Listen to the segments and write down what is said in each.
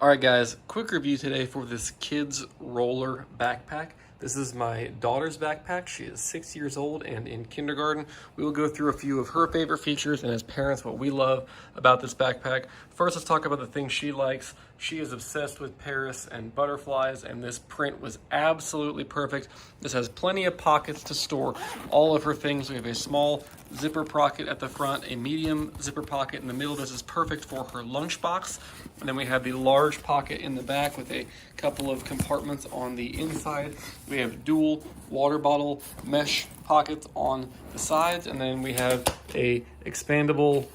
All right, guys, quick review today for this kids roller backpack. This is my daughter's backpack. She is 6 years old and in kindergarten. We will go through a few of her favorite features and as parents what we love about this backpack. First, let's talk about the things she likes. She is obsessed with Paris and butterflies, and this print was absolutely perfect. This has plenty of pockets to store all of her things. We have a small zipper pocket at the front, a medium zipper pocket in the middle. This is perfect for her lunchbox. And then we have the large pocket in the back with a couple of compartments on the inside. We have dual water bottle mesh pockets on the sides, and then we have a expandable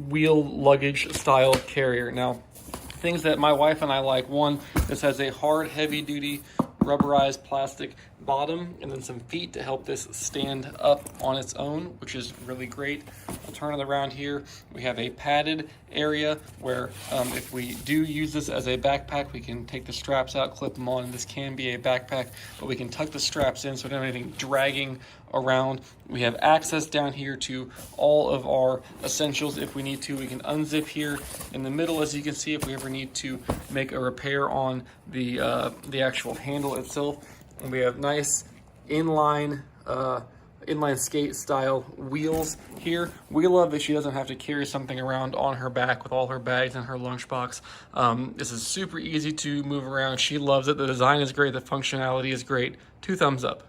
wheel luggage style carrier. Now, things that my wife and I like: one, this has a hard, heavy duty rubberized plastic bottom and then some feet to help this stand up on its own, which is really great. I'll turn it around here. We have a padded area where if we do use this as a backpack, we can take the straps out, clip them on, and this can be a backpack, but we can tuck the straps in so we don't have anything dragging around. We have access down here to all of our essentials if we need to. We can unzip here in the middle, as you can see, if we ever need to make a repair on the actual handle itself. And we have nice inline skate style wheels here. We love that she doesn't have to carry something around on her back with all her bags and her lunchbox. This is super easy to move around. She loves it. The design is great. The functionality is great. 2 thumbs up.